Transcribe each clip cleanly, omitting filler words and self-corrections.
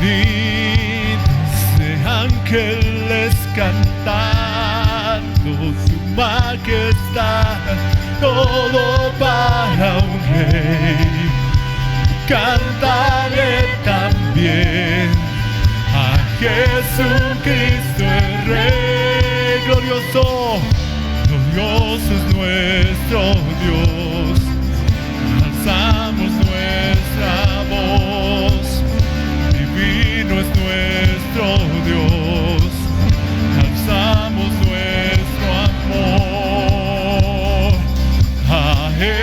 Unidos de ángeles cantando su majestad, todo para un rey. Cántale también a Jesucristo el Rey. Glorioso, glorioso es nuestro Dios. Alzamos nuestra voz, divino es nuestro Dios. Alzamos nuestro amor a Él.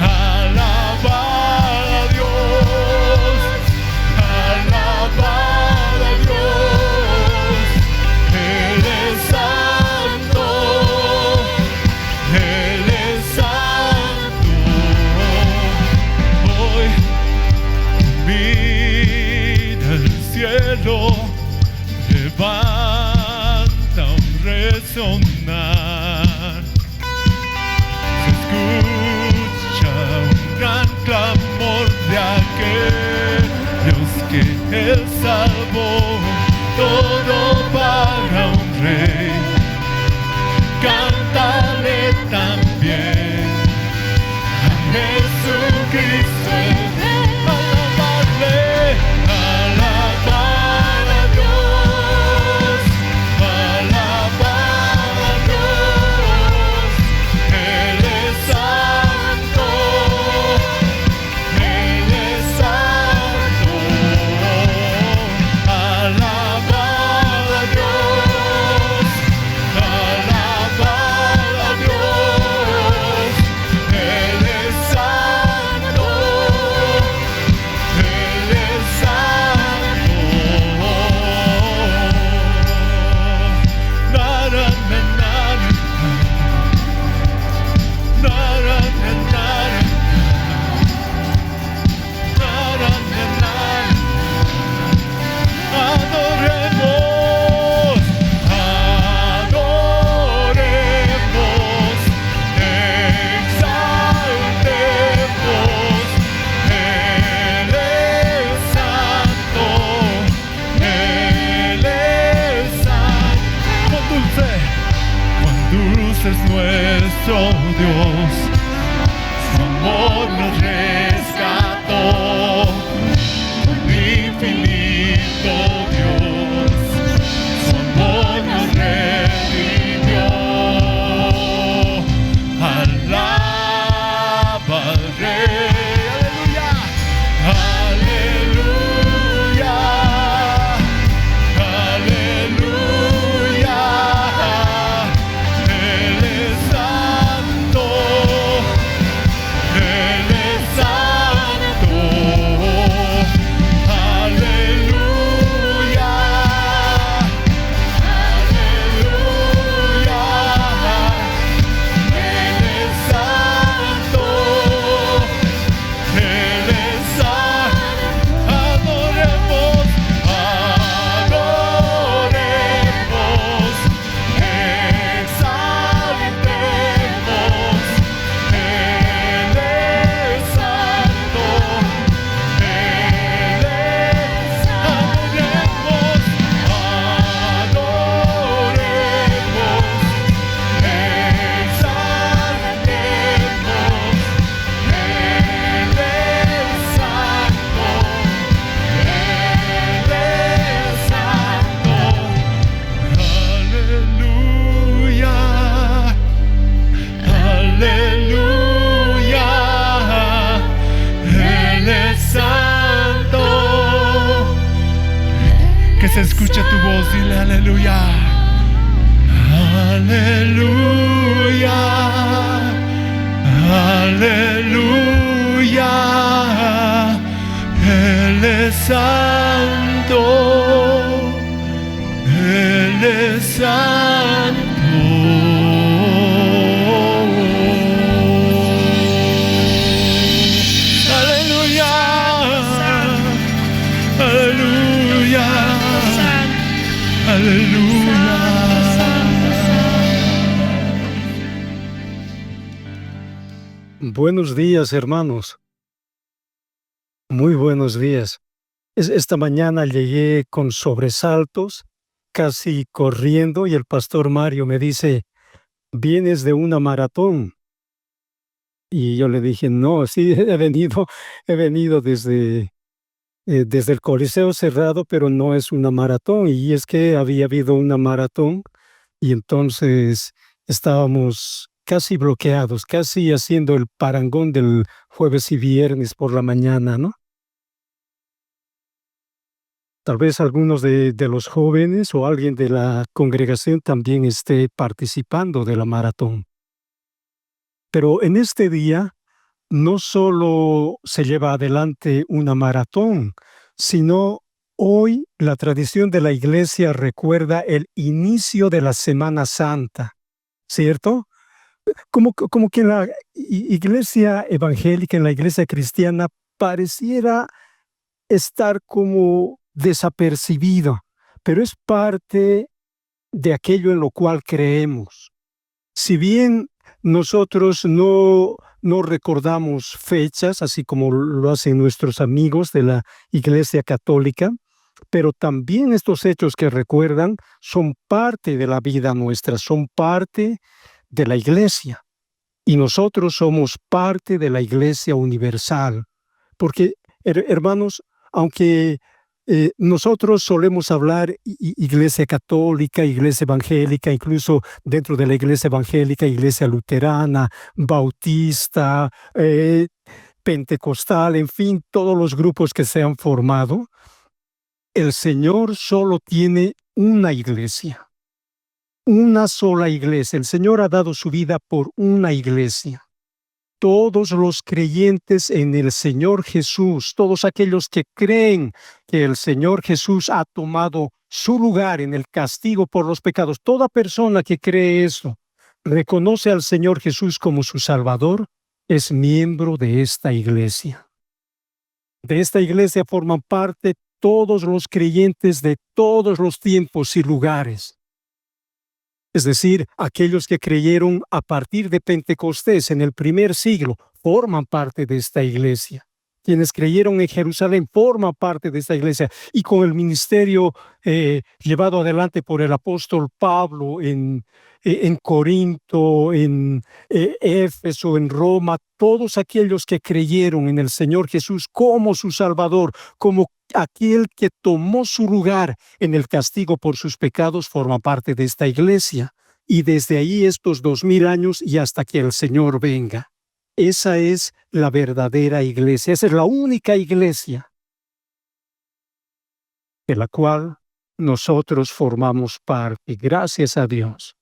Alabar a Dios, alabar a Dios. Él es santo, Él es santo. Hoy mira el cielo, levanta un resonar. Se escucha un gran clamor de aquellos que Él salvó, todo para un rey. Cántale también a Jesucristo el Rey. Alabarle, alabar a Dios, alabar a Dios. Él es santo, Él es santo. Alabar a Dios, alabar a Dios. Él es santo, Él es santo. Na, na, na, na, na, na, na, na, na, na, na. Adoremos, adoremos, exaltemos. Él es santo, Él es santo. Cuán dulce es nuestro Dios, su amor nos rescató. Un infinito Dios, su amor nos redimió. Alaba al Rey, aleluya, aleluya, aleluya. Él es santo, Él es santo. Aleluya, aleluya. Él es santo, Él es santo. Adoremos, adoremos, exaltemos. Él es santo, Él es santo. Adoremos, exaltemos. Él es santo, Él es santo. Aleluya, aleluya. Él es santo. Que se escuche tu voz, dile aleluya. Aleluya, aleluya. Él es santo, Él es santo. Aleluya, aleluya, aleluya. Buenos días, hermanos. Muy buenos días. Esta mañana llegué con sobresaltos, casi corriendo, y el pastor Mario me dice: "¿Vienes de una maratón?". Y yo le dije: "No, sí, he venido desde el Coliseo Cerrado, pero no es una maratón". Y es que había habido una maratón, y entonces estábamos casi bloqueados, casi haciendo el parangón del jueves y viernes por la mañana, ¿no? Tal vez algunos de los jóvenes o alguien de la congregación también esté participando de la maratón. Pero en este día no solo se lleva adelante una maratón, sino hoy la tradición de la iglesia recuerda el inicio de la Semana Santa, ¿cierto? Como que en la iglesia evangélica, en la iglesia cristiana, pareciera estar como desapercibido, pero es parte de aquello en lo cual creemos. Si bien nosotros no recordamos fechas, así como lo hacen nuestros amigos de la Iglesia Católica, pero también estos hechos que recuerdan son parte de la vida nuestra, son parte de la Iglesia. Y nosotros somos parte de la Iglesia universal. Porque, hermanos, aunque nosotros solemos hablar iglesia católica, iglesia evangélica, incluso dentro de la iglesia evangélica, iglesia luterana, bautista, pentecostal, en fin, todos los grupos que se han formado, el Señor solo tiene una iglesia, una sola iglesia. El Señor ha dado su vida por una iglesia. Todos los creyentes en el Señor Jesús, todos aquellos que creen que el Señor Jesús ha tomado su lugar en el castigo por los pecados, toda persona que cree eso, reconoce al Señor Jesús como su Salvador, es miembro de esta iglesia. De esta iglesia forman parte todos los creyentes de todos los tiempos y lugares. Es decir, aquellos que creyeron a partir de Pentecostés en el primer siglo forman parte de esta iglesia. Quienes creyeron en Jerusalén forman parte de esta iglesia. Y con el ministerio llevado adelante por el apóstol Pablo en Corinto, en Éfeso, en Roma, todos aquellos que creyeron en el Señor Jesús como su Salvador, como aquel que tomó su lugar en el castigo por sus pecados, forma parte de esta iglesia. Y desde ahí estos 2000 años y hasta que el Señor venga. Esa es la verdadera iglesia. Esa es la única iglesia de la cual nosotros formamos parte. Gracias a Dios.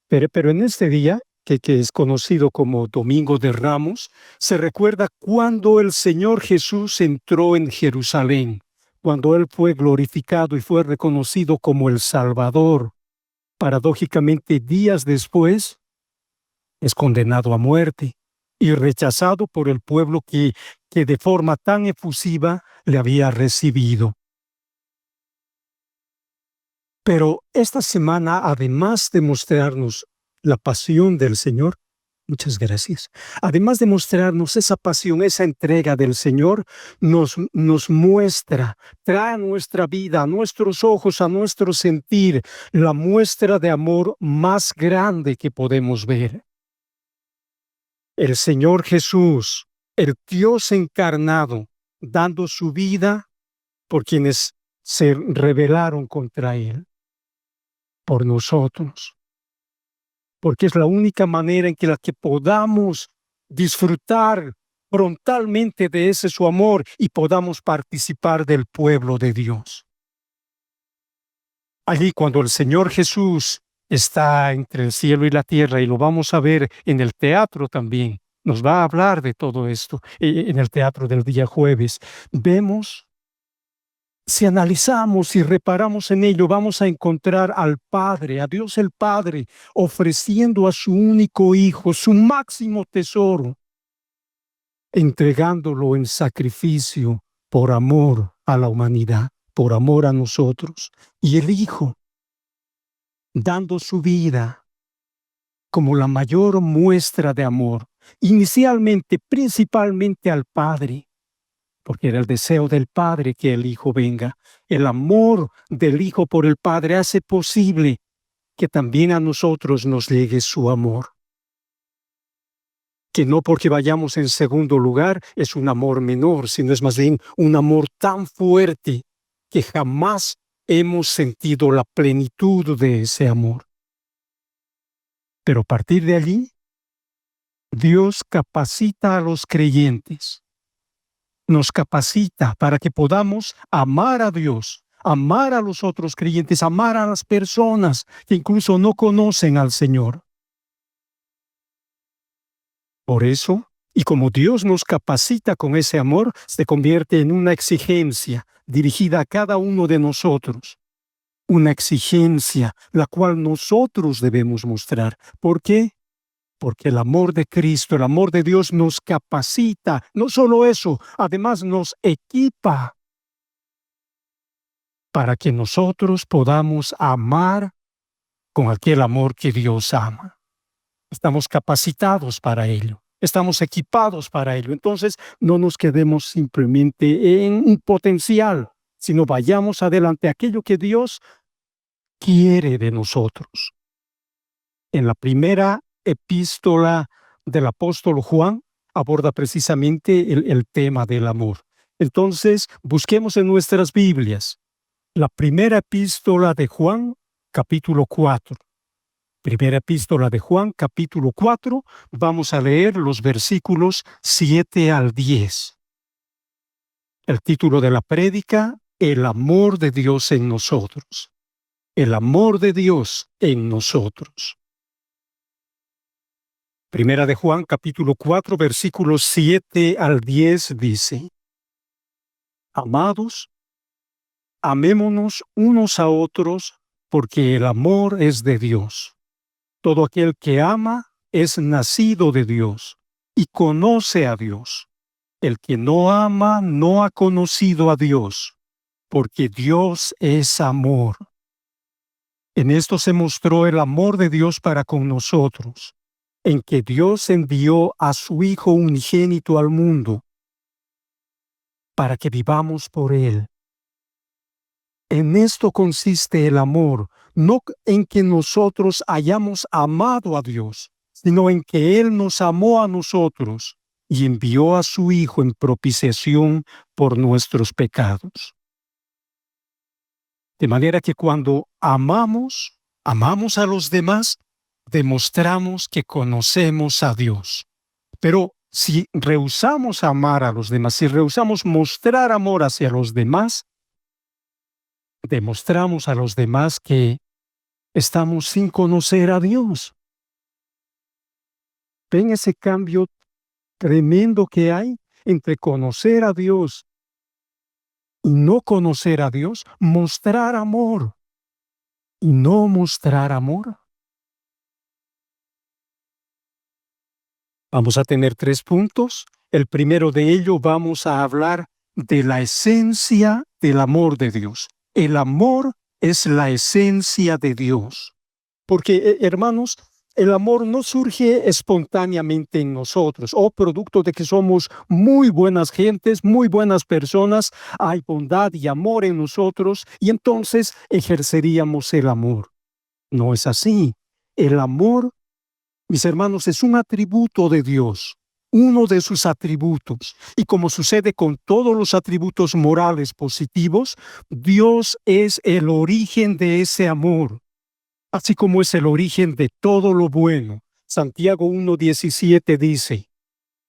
Pero en este día, que es conocido como Domingo de Ramos, se recuerda cuando el Señor Jesús entró en Jerusalén, cuando Él fue glorificado y fue reconocido como el Salvador. Paradójicamente, días después, es condenado a muerte y rechazado por el pueblo que de forma tan efusiva le había recibido. Pero esta semana, además de mostrarnos la pasión del Señor, muchas gracias, además de mostrarnos esa pasión, esa entrega del Señor, nos muestra, trae a nuestra vida, a nuestros ojos, a nuestro sentir, la muestra de amor más grande que podemos ver. El Señor Jesús, el Dios encarnado, dando su vida por quienes se rebelaron contra Él, por nosotros, porque es la única manera en la que podamos disfrutar frontalmente de ese su amor y podamos participar del pueblo de Dios. Allí cuando el Señor Jesús está entre el cielo y la tierra, y lo vamos a ver en el teatro también, nos va a hablar de todo esto en el teatro del día jueves. Vemos, si analizamos y reparamos en ello, vamos a encontrar al Padre, a Dios el Padre, ofreciendo a su único Hijo, su máximo tesoro, entregándolo en sacrificio por amor a la humanidad, por amor a nosotros. Y el Hijo, dando su vida como la mayor muestra de amor, inicialmente, principalmente al Padre, porque era el deseo del Padre que el Hijo venga. El amor del Hijo por el Padre hace posible que también a nosotros nos llegue su amor. Que no porque vayamos en segundo lugar es un amor menor, sino es más bien un amor tan fuerte que jamás hemos sentido la plenitud de ese amor. Pero a partir de allí, Dios capacita a los creyentes, nos capacita para que podamos amar a Dios, amar a los otros creyentes, amar a las personas que incluso no conocen al Señor. Por eso, y como Dios nos capacita con ese amor, se convierte en una exigencia dirigida a cada uno de nosotros. Una exigencia la cual nosotros debemos mostrar. ¿Por qué? Porque el amor de Cristo, el amor de Dios nos capacita. No solo eso, además nos equipa para que nosotros podamos amar con aquel amor que Dios ama. Estamos capacitados para ello. Estamos equipados para ello. Entonces, no nos quedemos simplemente en un potencial, sino vayamos adelante aquello que Dios quiere de nosotros. En la primera epístola del apóstol Juan aborda precisamente el tema del amor. Entonces, busquemos en nuestras Biblias la primera epístola de Juan, capítulo 4. Primera epístola de Juan, capítulo 4, vamos a leer los versículos 7 al 10. El título de la prédica, El amor de Dios en nosotros. El amor de Dios en nosotros. Primera de Juan, capítulo 4, versículos 7 al 10 dice: Amados, amémonos unos a otros, porque el amor es de Dios. Todo aquel que ama es nacido de Dios y conoce a Dios. El que no ama no ha conocido a Dios, porque Dios es amor. En esto se mostró el amor de Dios para con nosotros, en que Dios envió a su Hijo unigénito al mundo, para que vivamos por Él. En esto consiste el amor, no en que nosotros hayamos amado a Dios, sino en que Él nos amó a nosotros y envió a su Hijo en propiciación por nuestros pecados. De manera que cuando amamos a los demás, demostramos que conocemos a Dios. Pero si rehusamos amar a los demás, si rehusamos mostrar amor hacia los demás, demostramos a los demás que estamos sin conocer a Dios. ¿Ven ese cambio tremendo que hay entre conocer a Dios y no conocer a Dios? Mostrar amor y no mostrar amor. Vamos a tener 3 puntos. El primero de ello, vamos a hablar de la esencia del amor de Dios. El amor es la esencia de Dios. Porque, hermanos, el amor no surge espontáneamente en nosotros, o producto de que somos muy buenas gentes, muy buenas personas, hay bondad y amor en nosotros, y entonces ejerceríamos el amor. No es así. El amor, mis hermanos, es un atributo de Dios, uno de sus atributos. Y como sucede con todos los atributos morales positivos, Dios es el origen de ese amor, así como es el origen de todo lo bueno. Santiago 1:17 dice: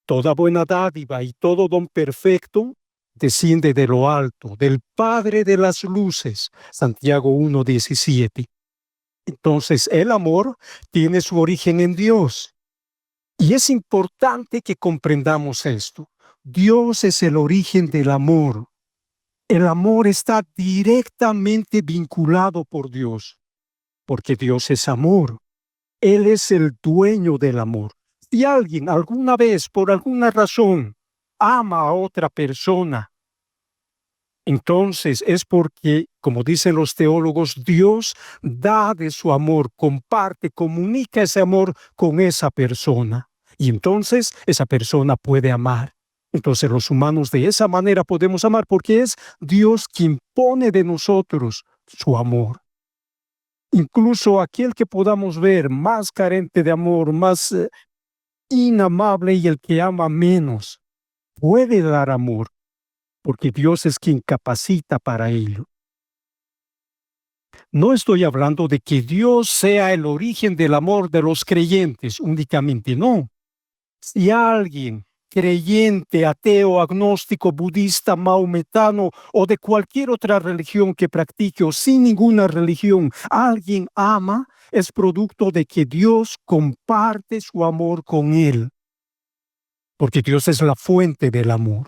Toda buena dádiva y todo don perfecto desciende de lo alto, del Padre de las luces. Santiago 1:17. Entonces, el amor tiene su origen en Dios. Y es importante que comprendamos esto. Dios es el origen del amor. El amor está directamente vinculado por Dios, porque Dios es amor. Él es el dueño del amor. Si alguien alguna vez, por alguna razón, ama a otra persona, entonces es porque, como dicen los teólogos, Dios da de su amor, comparte, comunica ese amor con esa persona. Y entonces esa persona puede amar. Entonces los humanos de esa manera podemos amar porque es Dios quien pone de nosotros su amor. Incluso aquel que podamos ver más carente de amor, más inamable y el que ama menos, puede dar amor porque Dios es quien capacita para ello. No estoy hablando de que Dios sea el origen del amor de los creyentes únicamente, no. Si alguien creyente, ateo, agnóstico, budista, maometano o de cualquier otra religión que practique o sin ninguna religión, alguien ama, es producto de que Dios comparte su amor con él, porque Dios es la fuente del amor.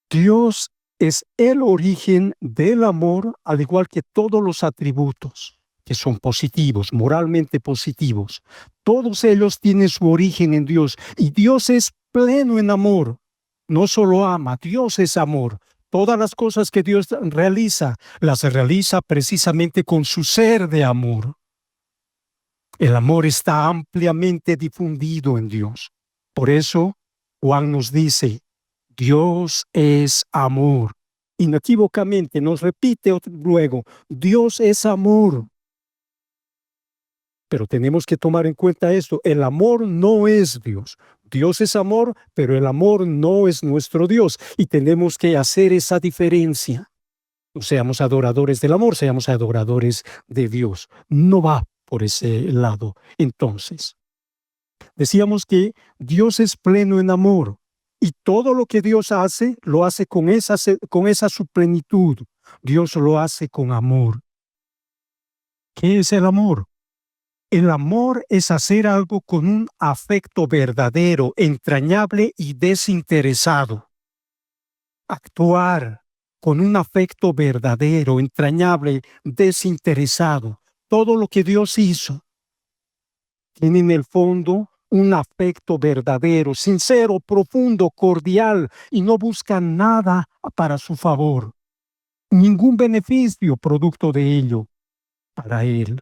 Dios es el origen del amor, al igual que todos los atributos que son positivos, moralmente positivos. Todos ellos tienen su origen en Dios y Dios es pleno en amor. No solo ama, Dios es amor. Todas las cosas que Dios realiza, las realiza precisamente con su ser de amor. El amor está ampliamente difundido en Dios. Por eso, Juan nos dice, Dios es amor. Inequívocamente nos repite luego, Dios es amor. Pero tenemos que tomar en cuenta esto, el amor no es Dios. Dios es amor, pero el amor no es nuestro Dios. Y tenemos que hacer esa diferencia. No seamos adoradores del amor, seamos adoradores de Dios. No va por ese lado. Entonces, decíamos que Dios es pleno en amor. Y todo lo que Dios hace, lo hace con esa su plenitud. Dios lo hace con amor. ¿Qué es el amor? El amor es hacer algo con un afecto verdadero, entrañable y desinteresado. Actuar con un afecto verdadero, entrañable, desinteresado. Todo lo que Dios hizo tiene en el fondo un afecto verdadero, sincero, profundo, cordial y no busca nada para su favor. Ningún beneficio producto de ello para Él.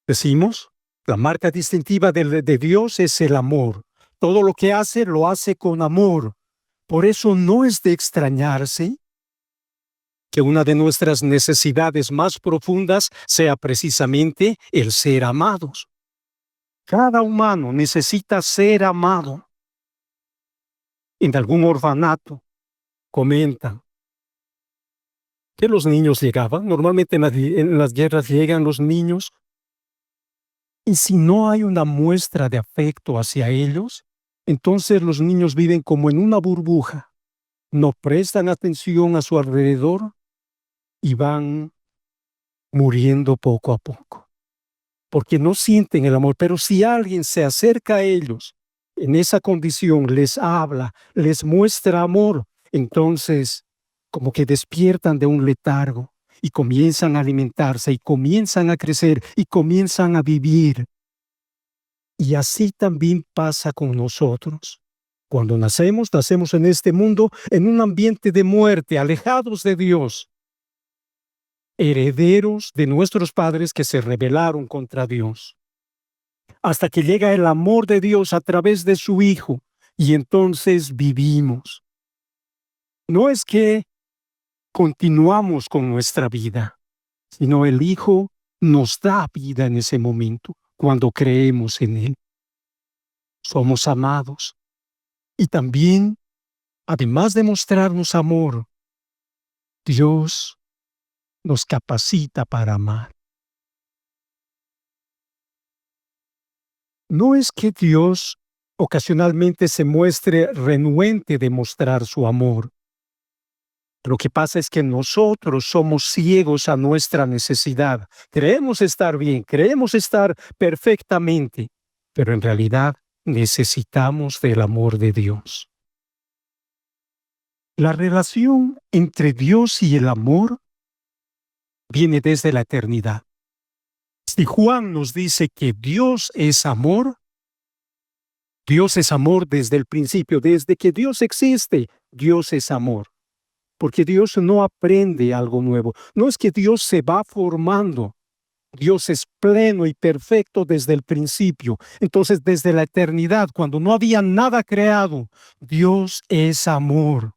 Decimos, la marca distintiva de Dios es el amor. Todo lo que hace, lo hace con amor. Por eso no es de extrañarse que una de nuestras necesidades más profundas sea precisamente el ser amados. Cada humano necesita ser amado. En algún orfanato comentan que los niños llegaban, normalmente en las guerras llegan los niños, y si no hay una muestra de afecto hacia ellos, entonces los niños viven como en una burbuja, no prestan atención a su alrededor y van muriendo poco a poco, porque no sienten el amor. Pero si alguien se acerca a ellos, en esa condición les habla, les muestra amor, entonces como que despiertan de un letargo y comienzan a alimentarse y comienzan a crecer y comienzan a vivir. Y así también pasa con nosotros. Cuando nacemos en este mundo en un ambiente de muerte, alejados de Dios, herederos de nuestros padres que se rebelaron contra Dios, hasta que llega el amor de Dios a través de su Hijo, y entonces vivimos. No es que continuamos con nuestra vida, sino el Hijo nos da vida en ese momento, cuando creemos en Él. Somos amados. Y también, además de mostrarnos amor, Dios nos capacita para amar. No es que Dios ocasionalmente se muestre renuente de mostrar su amor. Lo que pasa es que nosotros somos ciegos a nuestra necesidad. Creemos estar bien, creemos estar perfectamente, pero en realidad necesitamos del amor de Dios. La relación entre Dios y el amor viene desde la eternidad. Si Juan nos dice que Dios es amor desde el principio, desde que Dios existe, Dios es amor. Porque Dios no aprende algo nuevo. No es que Dios se va formando. Dios es pleno y perfecto desde el principio. Entonces, desde la eternidad, cuando no había nada creado, Dios es amor.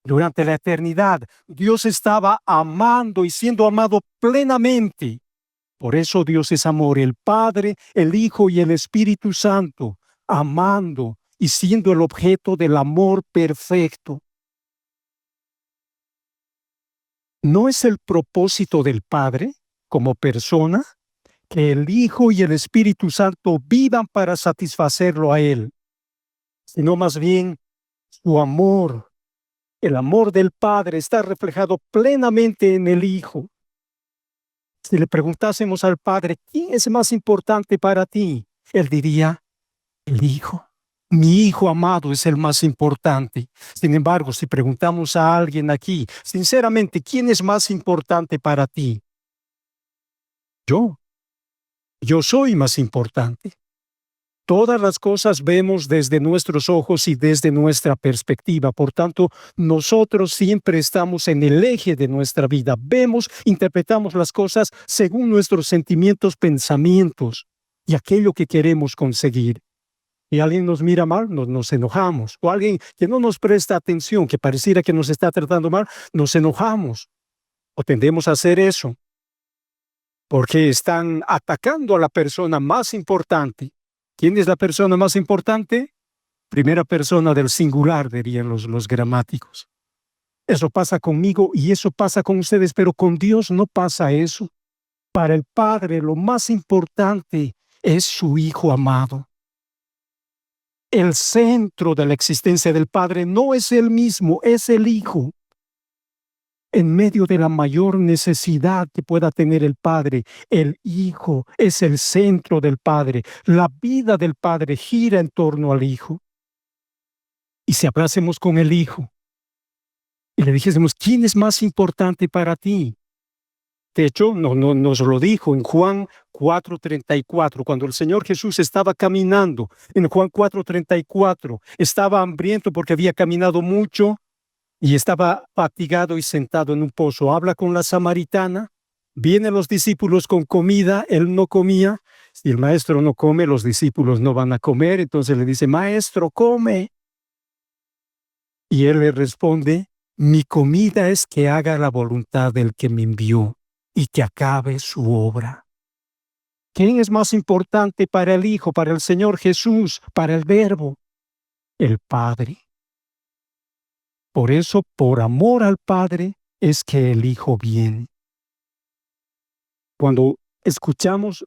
Durante la eternidad, Dios estaba amando y siendo amado plenamente. Por eso Dios es amor, el Padre, el Hijo y el Espíritu Santo, amando y siendo el objeto del amor perfecto. ¿No es el propósito del Padre, como persona, que el Hijo y el Espíritu Santo vivan para satisfacerlo a Él? Sino más bien su amor, el amor del Padre está reflejado plenamente en el Hijo. Si le preguntásemos al Padre, ¿quién es más importante para ti? Él diría, el Hijo. Mi Hijo amado es el más importante. Sin embargo, si preguntamos a alguien aquí, sinceramente, ¿quién es más importante para ti? Yo. Yo soy más importante. Todas las cosas vemos desde nuestros ojos y desde nuestra perspectiva. Por tanto, nosotros siempre estamos en el eje de nuestra vida. Vemos, interpretamos las cosas según nuestros sentimientos, pensamientos y aquello que queremos conseguir. Y alguien nos mira mal, nos enojamos. O alguien que no nos presta atención, que pareciera que nos está tratando mal, nos enojamos. O tendemos a hacer eso porque están atacando a la persona más importante. ¿Quién es la persona más importante? Primera persona del singular, dirían los gramáticos. Eso pasa conmigo y eso pasa con ustedes, pero con Dios no pasa eso. Para el Padre, lo más importante es su Hijo amado. El centro de la existencia del Padre no es Él mismo, es el Hijo. En medio de la mayor necesidad que pueda tener el Padre, el Hijo es el centro del Padre. La vida del Padre gira en torno al Hijo. Y si hablásemos con el Hijo y le dijésemos, ¿quién es más importante para ti? De hecho, nos lo dijo en Juan 4:34, cuando el Señor Jesús estaba caminando. En Juan 4:34, estaba hambriento porque había caminado mucho y estaba fatigado y sentado en un pozo. Habla con la samaritana, vienen los discípulos con comida, él no comía. Si el maestro no come, los discípulos no van a comer. Entonces le dice, maestro, come. Y él le responde, mi comida es que haga la voluntad del que me envió y que acabe su obra. ¿Quién es más importante para el Hijo, para el Señor Jesús, para el Verbo? El Padre. Por eso, por amor al Padre, es que el Hijo viene. Cuando escuchamos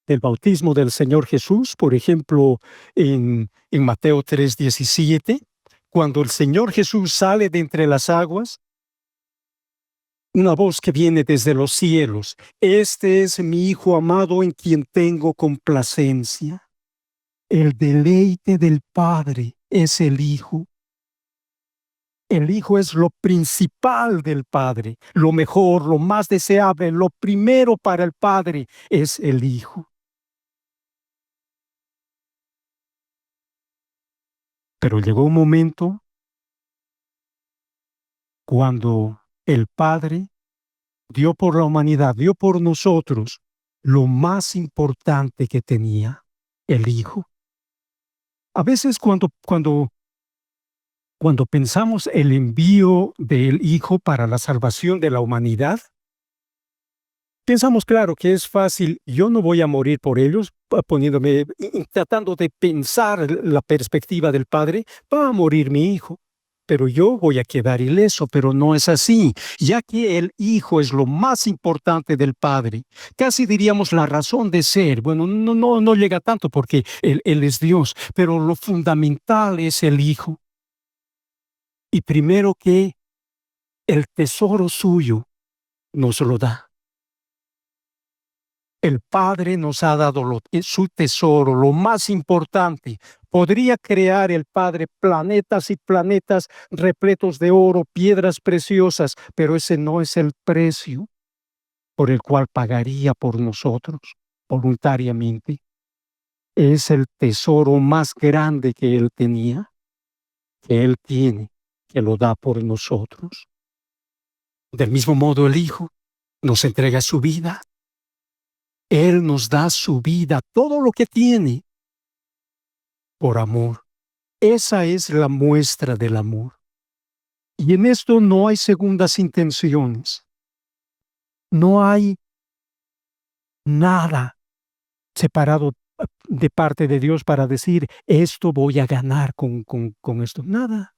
el bautismo del Señor Jesús, por ejemplo, en Mateo 3:17, cuando el Señor Jesús sale de entre las aguas, una voz que viene desde los cielos, este es mi Hijo amado en quien tengo complacencia. El deleite del Padre es el Hijo. El Hijo es lo principal del Padre, lo mejor, lo más deseable, lo primero para el Padre es el Hijo. Pero llegó un momento cuando el Padre dio por la humanidad, dio por nosotros lo más importante que tenía, el Hijo. A veces cuando pensamos el envío del Hijo para la salvación de la humanidad, pensamos, claro, que es fácil, yo no voy a morir por ellos, tratando de pensar la perspectiva del Padre, va a morir mi Hijo, pero yo voy a quedar ileso, pero no es así, ya que el Hijo es lo más importante del Padre, casi diríamos la razón de ser. Bueno, no llega tanto porque Él es Dios, pero lo fundamental es el Hijo. Y primero que el tesoro suyo nos lo da. El Padre nos ha dado su tesoro, lo más importante. Podría crear el Padre planetas y planetas repletos de oro, piedras preciosas, pero ese no es el precio por el cual pagaría por nosotros voluntariamente. Es el tesoro más grande que Él tenía, que Él tiene, que lo da por nosotros. Del mismo modo el Hijo. nos entrega su vida. Él nos da su vida, todo lo que tiene, por amor. Esa es la muestra del amor. Y en esto no hay segundas intenciones. No hay nada separado de parte de Dios para decir, esto voy a ganar con esto. Nada.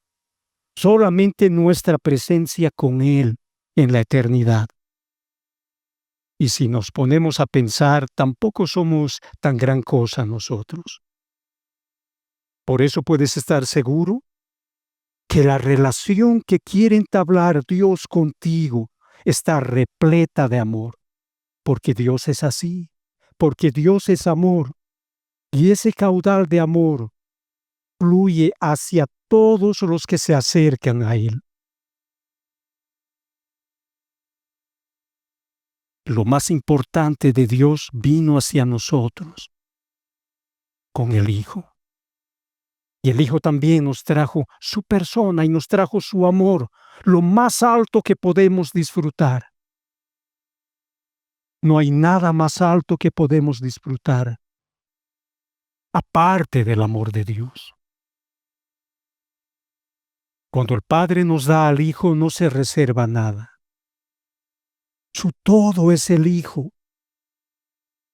Solamente nuestra presencia con Él en la eternidad. Y si nos ponemos a pensar, tampoco somos tan gran cosa nosotros. Por eso puedes estar seguro que la relación que quiere entablar Dios contigo está repleta de amor, porque Dios es así, porque Dios es amor, y ese caudal de amor fluye hacia todos los que se acercan a Él. Lo más importante de Dios vino hacia nosotros con el Hijo. Y el Hijo también nos trajo su persona y nos trajo su amor, lo más alto que podemos disfrutar. No hay nada más alto que podemos disfrutar, aparte del amor de Dios. Cuando el Padre nos da al Hijo, no se reserva nada. Su todo es el Hijo.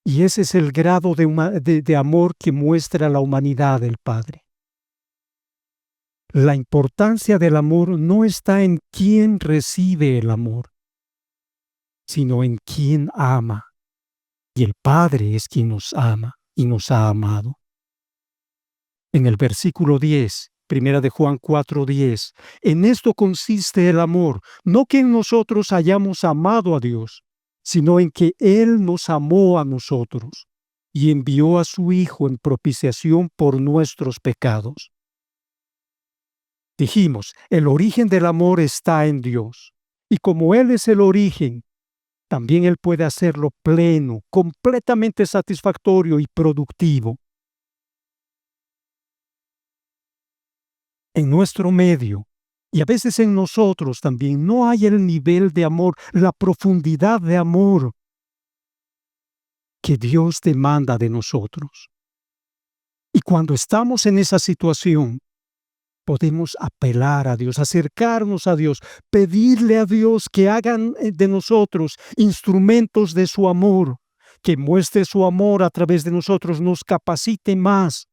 Y ese es el grado de amor que muestra la humanidad del Padre. La importancia del amor no está en quién recibe el amor, sino en quién ama. Y el Padre es quien nos ama y nos ha amado. En el versículo 10, primera de Juan 4:10, en esto consiste el amor, no que en nosotros hayamos amado a Dios, sino en que Él nos amó a nosotros y envió a su Hijo en propiciación por nuestros pecados. Dijimos, el origen del amor está en Dios, y como Él es el origen, también Él puede hacerlo pleno, completamente satisfactorio y productivo. En nuestro medio, y a veces en nosotros también, no hay el nivel de amor, la profundidad de amor que Dios demanda de nosotros. Y cuando estamos en esa situación, podemos apelar a Dios, acercarnos a Dios, pedirle a Dios que hagan de nosotros instrumentos de su amor, que muestre su amor a través de nosotros, nos capacite más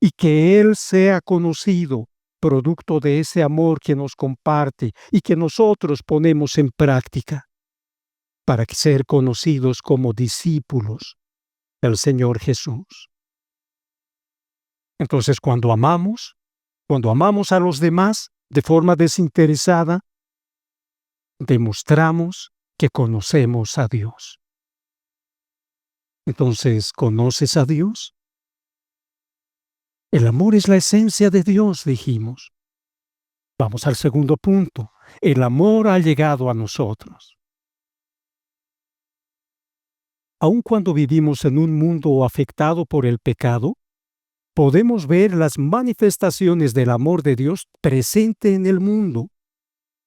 y que Él sea conocido, producto de ese amor que nos comparte y que nosotros ponemos en práctica para ser conocidos como discípulos del Señor Jesús. Entonces, cuando amamos a los demás de forma desinteresada, demostramos que conocemos a Dios. Entonces, ¿conoces a Dios? El amor es la esencia de Dios, dijimos. Vamos al segundo punto. El amor ha llegado a nosotros. Aun cuando vivimos en un mundo afectado por el pecado, podemos ver las manifestaciones del amor de Dios presente en el mundo,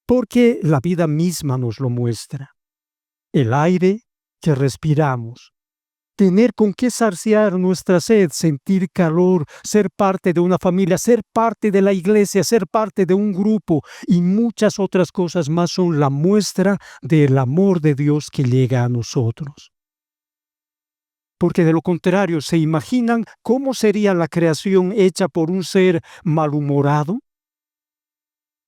porque la vida misma nos lo muestra. El aire que respiramos, tener con qué saciar nuestra sed, sentir calor, ser parte de una familia, ser parte de la iglesia, ser parte de un grupo y muchas otras cosas más son la muestra del amor de Dios que llega a nosotros. Porque de lo contrario, ¿se imaginan cómo sería la creación hecha por un ser malhumorado?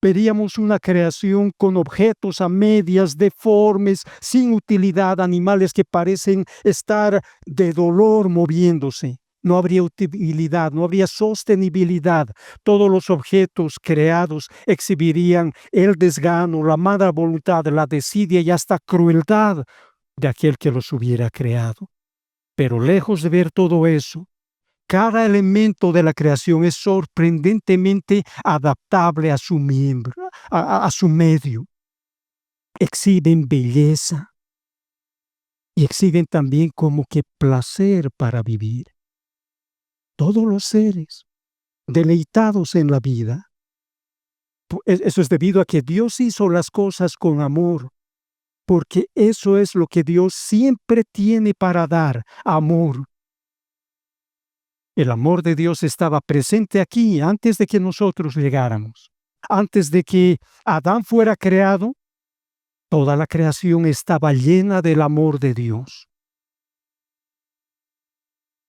Veríamos una creación con objetos a medias, deformes, sin utilidad, animales que parecen estar de dolor moviéndose. No habría utilidad, no habría sostenibilidad. Todos los objetos creados exhibirían el desgano, la mala voluntad, la desidia y hasta crueldad de aquel que los hubiera creado. Pero lejos de ver todo eso, cada elemento de la creación es sorprendentemente adaptable a su miembro, a su medio. Exhiben belleza y exhiben también como que placer para vivir. Todos los seres deleitados en la vida. Eso es debido a que Dios hizo las cosas con amor, porque eso es lo que Dios siempre tiene para dar, amor. El amor de Dios estaba presente aquí antes de que nosotros llegáramos. Antes de que Adán fuera creado, toda la creación estaba llena del amor de Dios.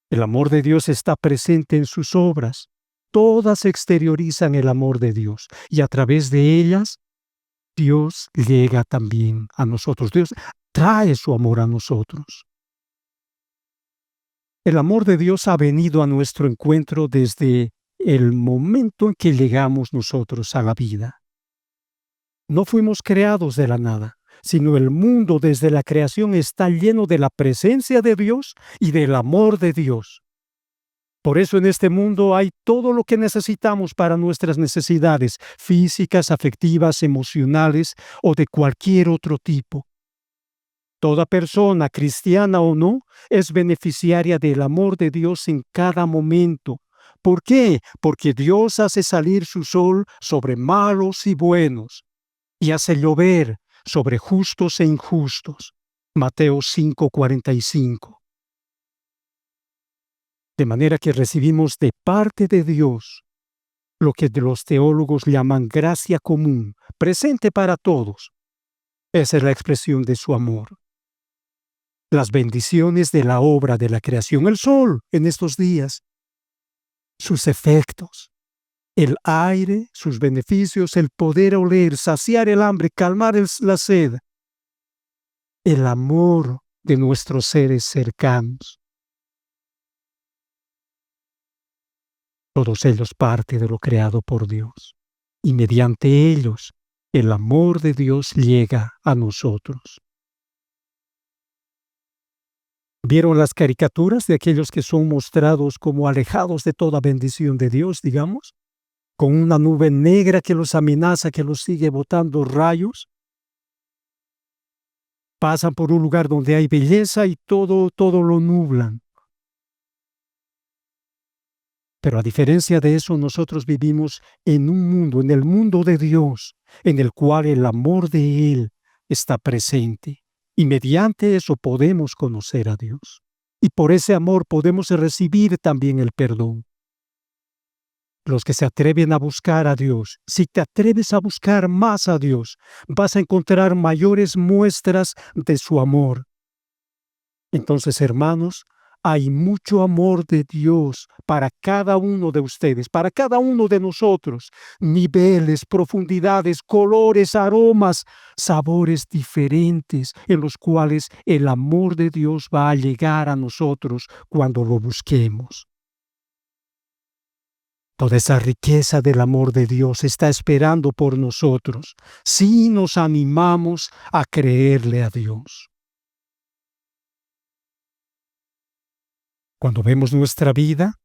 El amor de Dios está presente en sus obras. Todas exteriorizan el amor de Dios y a través de ellas, Dios llega también a nosotros. Dios trae su amor a nosotros. El amor de Dios ha venido a nuestro encuentro desde el momento en que llegamos nosotros a la vida. No fuimos creados de la nada, sino el mundo desde la creación está lleno de la presencia de Dios y del amor de Dios. Por eso en este mundo hay todo lo que necesitamos para nuestras necesidades físicas, afectivas, emocionales o de cualquier otro tipo. Toda persona, cristiana o no, es beneficiaria del amor de Dios en cada momento. ¿Por qué? Porque Dios hace salir su sol sobre malos y buenos y hace llover sobre justos e injustos. Mateo 5:45. De manera que recibimos de parte de Dios lo que los teólogos llaman gracia común, presente para todos. Esa es la expresión de su amor. Las bendiciones de la obra de la creación, el sol en estos días, sus efectos, el aire, sus beneficios, el poder oler, saciar el hambre, calmar la sed, el amor de nuestros seres cercanos. Todos ellos parte de lo creado por Dios, y mediante ellos el amor de Dios llega a nosotros. ¿Vieron las caricaturas de aquellos que son mostrados como alejados de toda bendición de Dios, digamos? Con una nube negra que los amenaza, que los sigue botando rayos. Pasan por un lugar donde hay belleza y todo lo nublan. Pero a diferencia de eso, nosotros vivimos en un mundo, en el mundo de Dios, en el cual el amor de Él está presente. Y mediante eso podemos conocer a Dios. Y por ese amor podemos recibir también el perdón. Los que se atreven a buscar a Dios, si te atreves a buscar más a Dios, vas a encontrar mayores muestras de su amor. Entonces, hermanos, hay mucho amor de Dios para cada uno de ustedes, para cada uno de nosotros. Niveles, profundidades, colores, aromas, sabores diferentes en los cuales el amor de Dios va a llegar a nosotros cuando lo busquemos. Toda esa riqueza del amor de Dios está esperando por nosotros si nos animamos a creerle a Dios. Cuando vemos nuestra vida,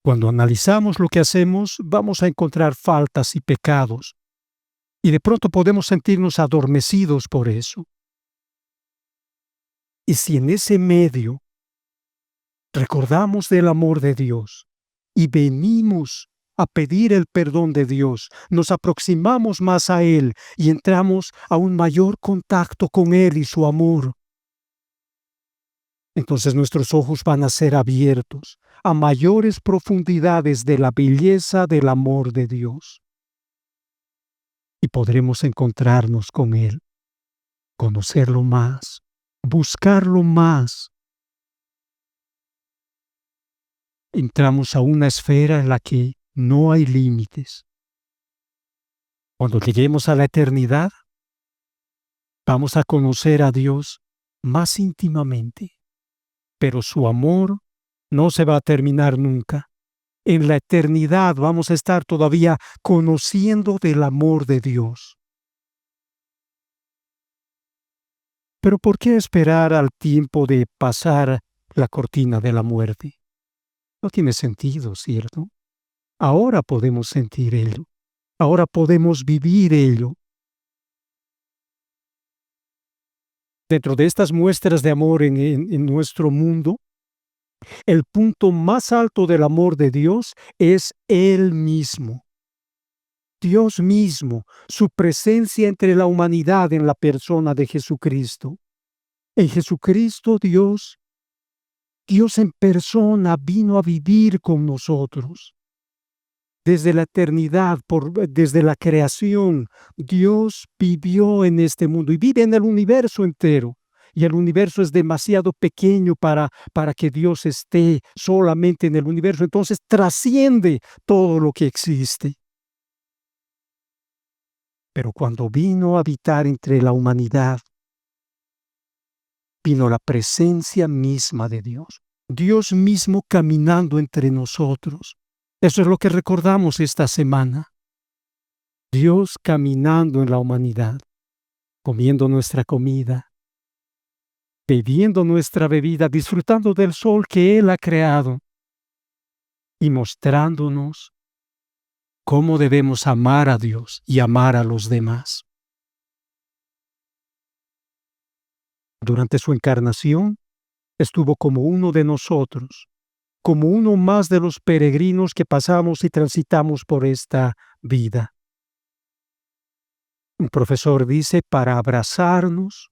cuando analizamos lo que hacemos, vamos a encontrar faltas y pecados. Y de pronto podemos sentirnos adormecidos por eso. Y si en ese medio recordamos del amor de Dios y venimos a pedir el perdón de Dios, nos aproximamos más a Él y entramos a un mayor contacto con Él y su amor, entonces nuestros ojos van a ser abiertos a mayores profundidades de la belleza del amor de Dios. Y podremos encontrarnos con Él, conocerlo más, buscarlo más. Entramos a una esfera en la que no hay límites. Cuando lleguemos a la eternidad, vamos a conocer a Dios más íntimamente. Pero su amor no se va a terminar nunca. En la eternidad vamos a estar todavía conociendo del amor de Dios. Pero ¿por qué esperar al tiempo de pasar la cortina de la muerte? No tiene sentido, ¿cierto? Ahora podemos sentir ello. Ahora podemos vivir ello. Dentro de estas muestras de amor en nuestro mundo, el punto más alto del amor de Dios es Él mismo. Dios mismo, su presencia entre la humanidad en la persona de Jesucristo. En Jesucristo Dios en persona vino a vivir con nosotros. Desde la eternidad, desde la creación, Dios vivió en este mundo y vive en el universo entero. Y el universo es demasiado pequeño para que Dios esté solamente en el universo. Entonces trasciende todo lo que existe. Pero cuando vino a habitar entre la humanidad, vino la presencia misma de Dios. Dios mismo caminando entre nosotros. Eso es lo que recordamos esta semana. Dios caminando en la humanidad, comiendo nuestra comida, bebiendo nuestra bebida, disfrutando del sol que Él ha creado y mostrándonos cómo debemos amar a Dios y amar a los demás. Durante su encarnación, estuvo como uno de nosotros, como uno más de los peregrinos que pasamos y transitamos por esta vida. Un profesor dice, para abrazarnos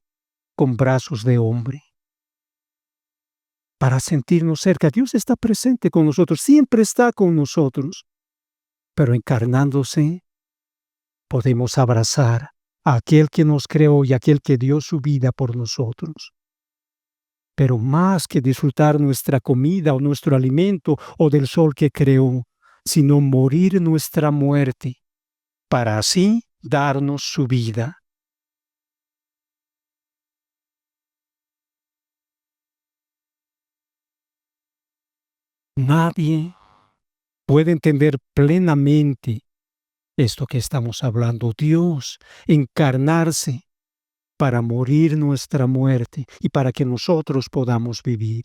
con brazos de hombre, para sentirnos cerca. Dios está presente con nosotros, siempre está con nosotros, pero encarnándose podemos abrazar a aquel que nos creó y aquel que dio su vida por nosotros. Pero más que disfrutar nuestra comida o nuestro alimento o del sol que creó, sino morir nuestra muerte, para así darnos su vida. Nadie puede entender plenamente esto que estamos hablando. Dios encarnarse para morir nuestra muerte y para que nosotros podamos vivir.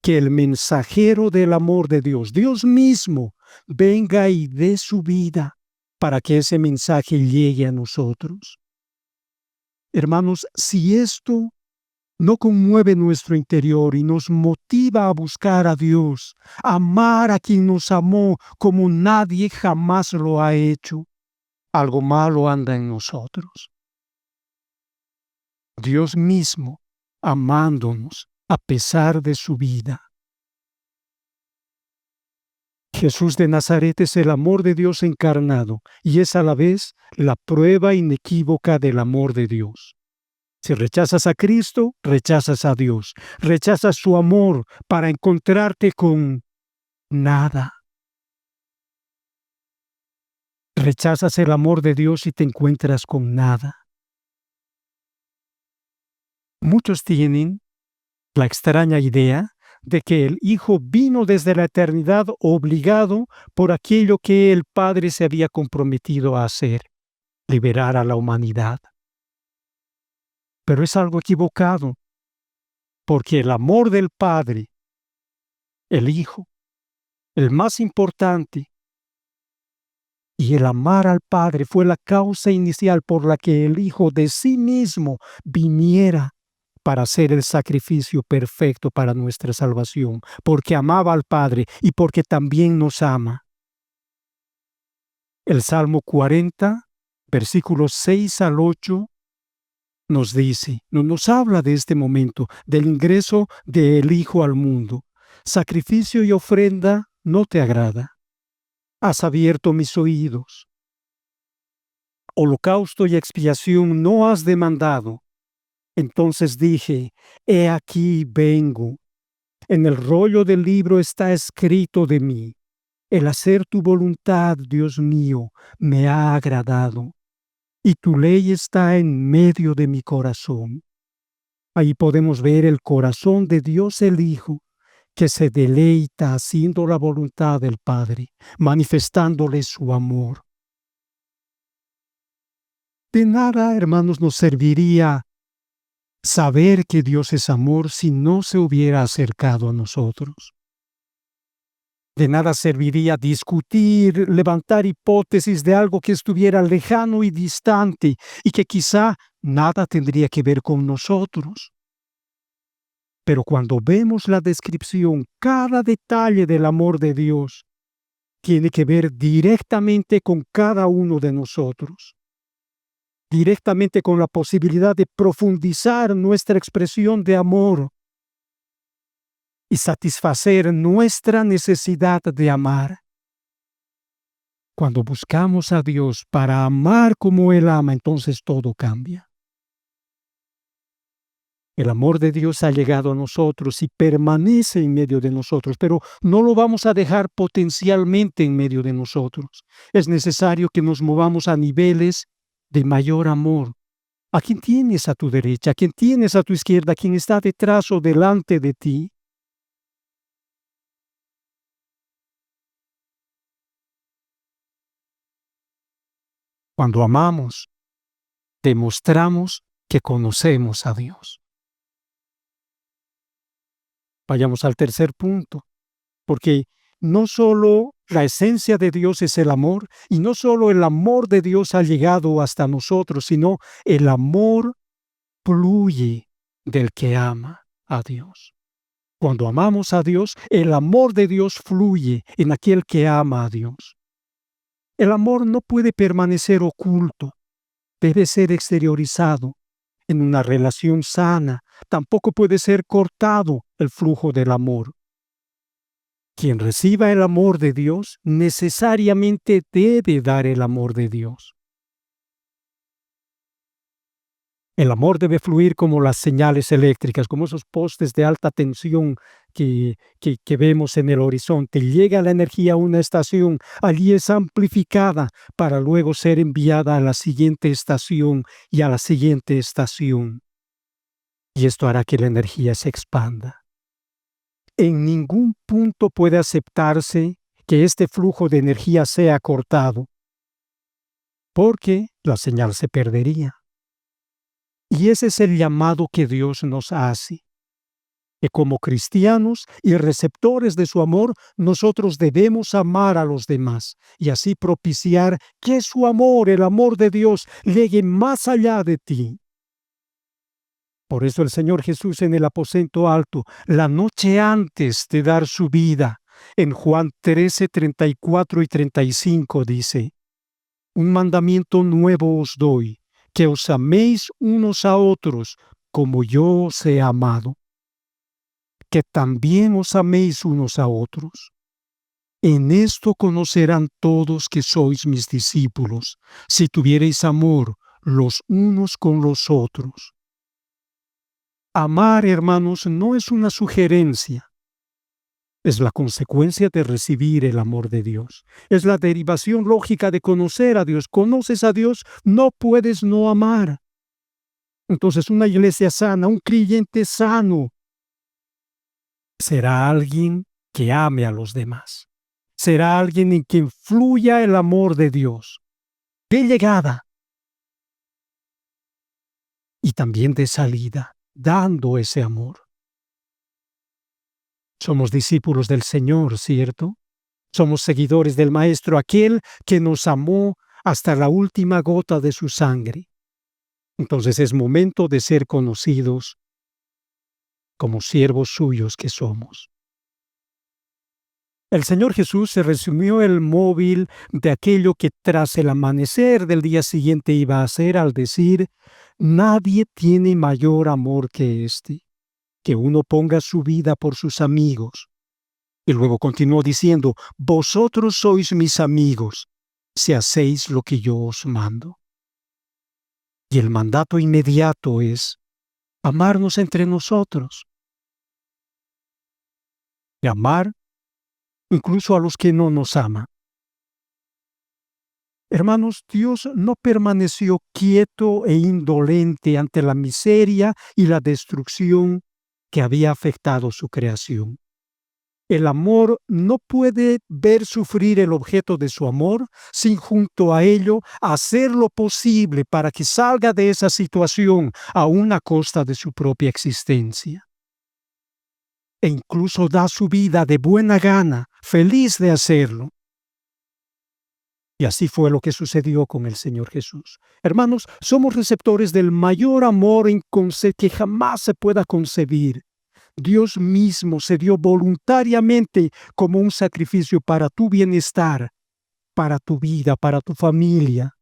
Que el mensajero del amor de Dios, Dios mismo, venga y dé su vida para que ese mensaje llegue a nosotros. Hermanos, si esto no conmueve nuestro interior y nos motiva a buscar a Dios, amar a quien nos amó como nadie jamás lo ha hecho, algo malo anda en nosotros. Dios mismo amándonos a pesar de su vida. Jesús de Nazaret es el amor de Dios encarnado y es a la vez la prueba inequívoca del amor de Dios. Si rechazas a Cristo, rechazas a Dios. Rechazas su amor para encontrarte con nada. Rechazas el amor de Dios y te encuentras con nada. Muchos tienen la extraña idea de que el Hijo vino desde la eternidad obligado por aquello que el Padre se había comprometido a hacer, liberar a la humanidad. Pero es algo equivocado, porque el amor del Padre, el Hijo, el más importante, y el amar al Padre fue la causa inicial por la que el Hijo de sí mismo viniera para hacer el sacrificio perfecto para nuestra salvación, porque amaba al Padre y porque también nos ama. El Salmo 40, versículos 6 al 8, nos dice, nos habla de este momento, del ingreso del Hijo al mundo. Sacrificio y ofrenda no te agrada. Has abierto mis oídos. Holocausto y expiación no has demandado. Entonces dije, he aquí vengo. En el rollo del libro está escrito de mí. El hacer tu voluntad, Dios mío, me ha agradado. Y tu ley está en medio de mi corazón. Ahí podemos ver el corazón de Dios el Hijo, que se deleita haciendo la voluntad del Padre, manifestándole su amor. De nada, hermanos, nos serviría saber que Dios es amor si no se hubiera acercado a nosotros. De nada serviría discutir, levantar hipótesis de algo que estuviera lejano y distante y que quizá nada tendría que ver con nosotros. Pero cuando vemos la descripción, cada detalle del amor de Dios, tiene que ver directamente con cada uno de nosotros, directamente con la posibilidad de profundizar nuestra expresión de amor y satisfacer nuestra necesidad de amar. Cuando buscamos a Dios para amar como Él ama, entonces todo cambia. El amor de Dios ha llegado a nosotros y permanece en medio de nosotros, pero no lo vamos a dejar potencialmente en medio de nosotros. Es necesario que nos movamos a niveles de mayor amor. ¿A quién tienes a tu derecha? ¿A quién tienes a tu izquierda? ¿A quién está detrás o delante de ti? Cuando amamos, demostramos que conocemos a Dios. Vayamos al tercer punto, porque no solo la esencia de Dios es el amor, y no solo el amor de Dios ha llegado hasta nosotros, sino el amor fluye del que ama a Dios. Cuando amamos a Dios, el amor de Dios fluye en aquel que ama a Dios. El amor no puede permanecer oculto, debe ser exteriorizado. En una relación sana, tampoco puede ser cortado el flujo del amor. Quien reciba el amor de Dios necesariamente debe dar el amor de Dios. El amor debe fluir como las señales eléctricas, como esos postes de alta tensión que vemos en el horizonte. Llega la energía a una estación, allí es amplificada para luego ser enviada a la siguiente estación y a la siguiente estación. Y esto hará que la energía se expanda. En ningún punto puede aceptarse que este flujo de energía sea cortado, porque la señal se perdería. Y ese es el llamado que Dios nos hace, que como cristianos y receptores de su amor, nosotros debemos amar a los demás y así propiciar que su amor, el amor de Dios, llegue más allá de ti. Por eso el Señor Jesús en el aposento alto, la noche antes de dar su vida, en Juan 13, 34 y 35 dice: Un mandamiento nuevo os doy, que os améis unos a otros como yo os he amado, que también os améis unos a otros. En esto conocerán todos que sois mis discípulos, si tuviereis amor los unos con los otros. Amar, hermanos, no es una sugerencia. Es la consecuencia de recibir el amor de Dios. Es la derivación lógica de conocer a Dios. Conoces a Dios, no puedes no amar. Entonces, una iglesia sana, un creyente sano, será alguien que ame a los demás. Será alguien en quien fluya el amor de Dios, de llegada y también de salida, dando ese amor. Somos discípulos del Señor, ¿cierto? Somos seguidores del Maestro, aquel que nos amó hasta la última gota de su sangre. Entonces es momento de ser conocidos como siervos suyos que somos. El Señor Jesús se resumió el móvil de aquello que tras el amanecer del día siguiente iba a hacer al decir: nadie tiene mayor amor que este, que uno ponga su vida por sus amigos. Y luego continuó diciendo: vosotros sois mis amigos, si hacéis lo que yo os mando. Y el mandato inmediato es amarnos entre nosotros. Y amar incluso a los que no nos aman. Hermanos, Dios no permaneció quieto e indolente ante la miseria y la destrucción que había afectado su creación. El amor no puede ver sufrir el objeto de su amor sin junto a ello hacer lo posible para que salga de esa situación aún a costa de su propia existencia. E incluso da su vida de buena gana, feliz de hacerlo. Y así fue lo que sucedió con el Señor Jesús. Hermanos, somos receptores del mayor amor que jamás se pueda concebir, Dios mismo se dio voluntariamente como un sacrificio para tu bienestar, para tu vida, para tu familia.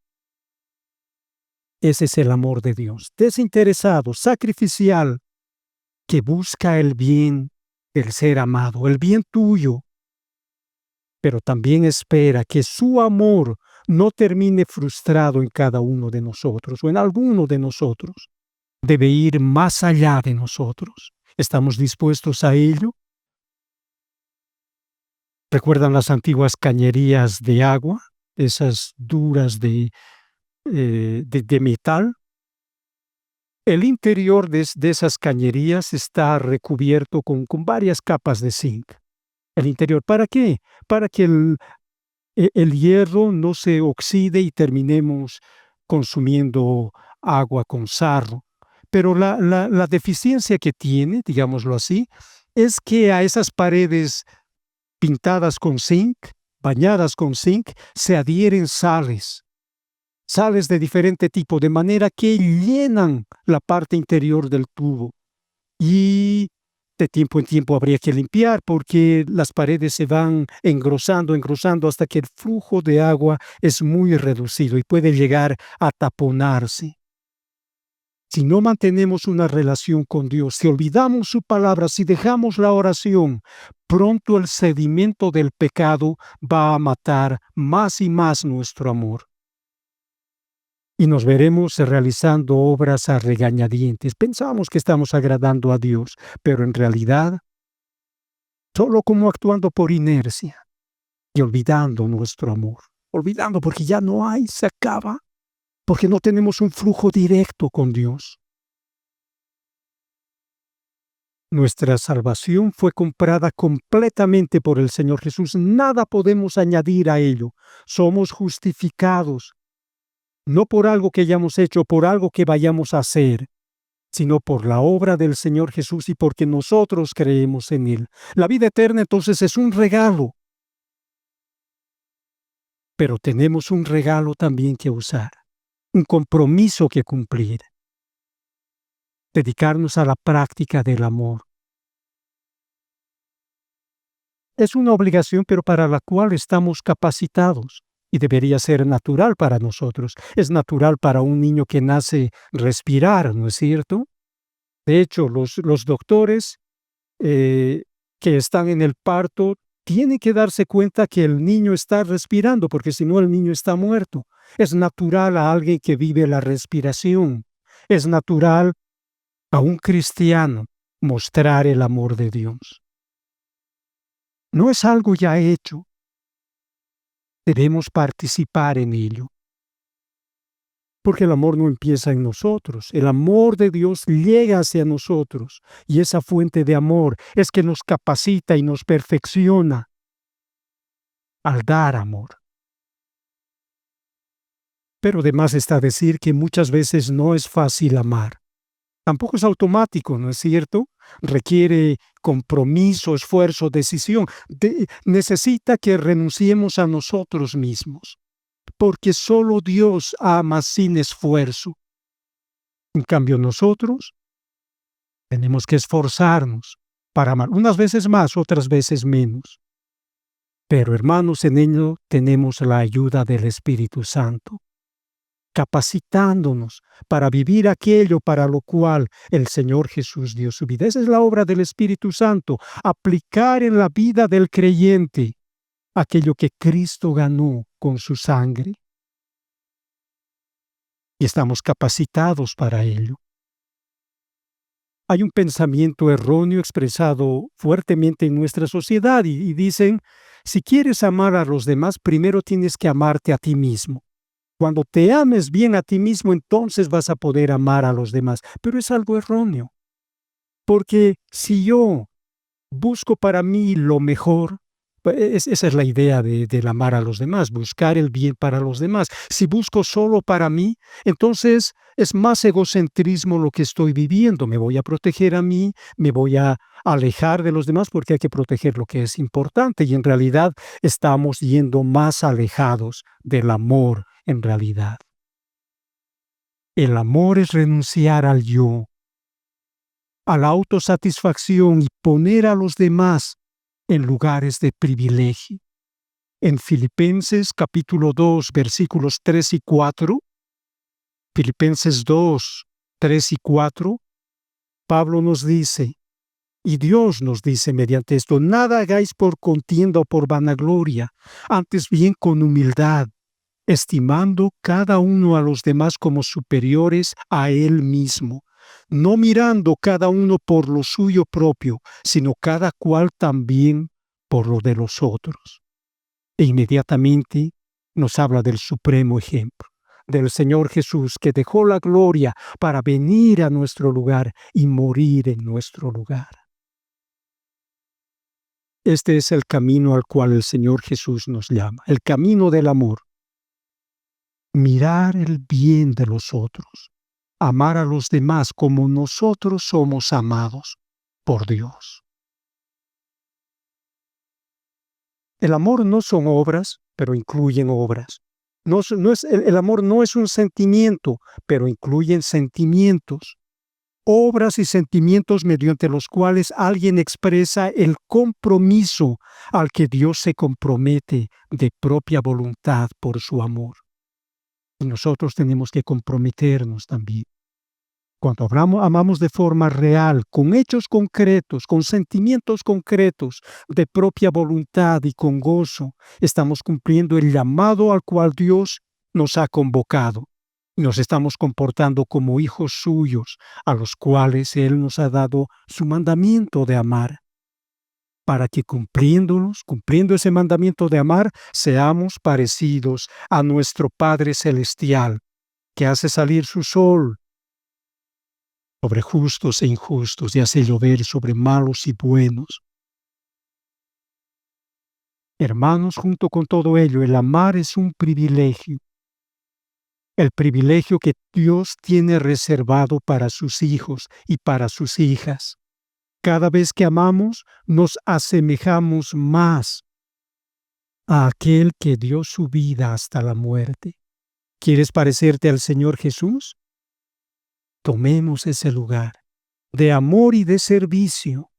Ese es el amor de Dios, desinteresado, sacrificial, que busca el bien del ser amado, el bien tuyo, pero también espera que su amor no termine frustrado en cada uno de nosotros o en alguno de nosotros. Debe ir más allá de nosotros. ¿Estamos dispuestos a ello? ¿Recuerdan las antiguas cañerías de agua? Esas duras de metal. El interior de esas cañerías está recubierto con varias capas de zinc. El interior, ¿para qué? Para que el hierro no se oxide y terminemos consumiendo agua con sarro. Pero la deficiencia que tiene, digámoslo así, es que a esas paredes pintadas con zinc, bañadas con zinc, se adhieren sales de diferente tipo, de manera que llenan la parte interior del tubo. Y de tiempo en tiempo habría que limpiar porque las paredes se van engrosando hasta que el flujo de agua es muy reducido y puede llegar a taponarse. Si no mantenemos una relación con Dios, si olvidamos su palabra, si dejamos la oración, pronto el sedimento del pecado va a matar más y más nuestro amor. Y nos veremos realizando obras a regañadientes. Pensamos que estamos agradando a Dios, pero en realidad, solo como actuando por inercia y olvidando nuestro amor. Olvidando porque ya no hay, se acaba, porque no tenemos un flujo directo con Dios. Nuestra salvación fue comprada completamente por el Señor Jesús. Nada podemos añadir a ello. Somos justificados, no por algo que hayamos hecho, por algo que vayamos a hacer, sino por la obra del Señor Jesús y porque nosotros creemos en Él. La vida eterna entonces es un regalo, pero tenemos un regalo también que usar, un compromiso que cumplir, dedicarnos a la práctica del amor. Es una obligación, pero para la cual estamos capacitados y debería ser natural para nosotros. Es natural para un niño que nace respirar, ¿no es cierto? De hecho, los doctores que están en el parto tienen que darse cuenta que el niño está respirando, porque si no el niño está muerto. Es natural a alguien que vive la respiración. Es natural a un cristiano mostrar el amor de Dios. No es algo ya hecho. Debemos participar en ello. Porque el amor no empieza en nosotros. El amor de Dios llega hacia nosotros. Y esa fuente de amor es que nos capacita y nos perfecciona al dar amor. Pero además está decir que muchas veces no es fácil amar. Tampoco es automático, ¿no es cierto? Requiere compromiso, esfuerzo, decisión. Necesita que renunciemos a nosotros mismos, porque solo Dios ama sin esfuerzo. En cambio, nosotros tenemos que esforzarnos para amar, unas veces más, otras veces menos. Pero, hermanos, en ello tenemos la ayuda del Espíritu Santo, capacitándonos para vivir aquello para lo cual el Señor Jesús dio su vida. Esa es la obra del Espíritu Santo, aplicar en la vida del creyente aquello que Cristo ganó con su sangre. Y estamos capacitados para ello. Hay un pensamiento erróneo expresado fuertemente en nuestra sociedad y dicen, si quieres amar a los demás, primero tienes que amarte a ti mismo. Cuando te ames bien a ti mismo, entonces vas a poder amar a los demás. Pero es algo erróneo. Porque si yo busco para mí lo mejor, esa es la idea del amar a los demás, buscar el bien para los demás. Si busco solo para mí, entonces es más egocentrismo lo que estoy viviendo. Me voy a proteger a mí, me voy a alejar de los demás porque hay que proteger lo que es importante. Y en realidad estamos yendo más alejados del amor en realidad. El amor es renunciar al yo, a la autosatisfacción y poner a los demás en lugares de privilegio. En Filipenses capítulo 2, versículos 3 y 4, Filipenses 2, 3 y 4, Pablo nos dice, y Dios nos dice mediante esto, nada hagáis por contienda o por vanagloria, antes bien con humildad, estimando cada uno a los demás como superiores a él mismo, no mirando cada uno por lo suyo propio, sino cada cual también por lo de los otros. E inmediatamente nos habla del supremo ejemplo, del Señor Jesús, que dejó la gloria para venir a nuestro lugar y morir en nuestro lugar. Este es el camino al cual el Señor Jesús nos llama, el camino del amor. Mirar el bien de los otros, amar a los demás como nosotros somos amados por Dios. El amor no son obras, pero incluyen obras. El amor no es un sentimiento, pero incluyen sentimientos. Obras y sentimientos mediante los cuales alguien expresa el compromiso al que Dios se compromete de propia voluntad por su amor. Y nosotros tenemos que comprometernos también. Cuando amamos de forma real, con hechos concretos, con sentimientos concretos, de propia voluntad y con gozo, estamos cumpliendo el llamado al cual Dios nos ha convocado. Nos estamos comportando como hijos suyos, a los cuales Él nos ha dado su mandamiento de amar, para que cumpliendo ese mandamiento de amar, seamos parecidos a nuestro Padre Celestial, que hace salir su sol sobre justos e injustos y hace llover sobre malos y buenos. Hermanos, junto con todo ello, el amar es un privilegio. El privilegio que Dios tiene reservado para sus hijos y para sus hijas. Cada vez que amamos, nos asemejamos más a aquel que dio su vida hasta la muerte. ¿Quieres parecerte al Señor Jesús? Tomemos ese lugar de amor y de servicio.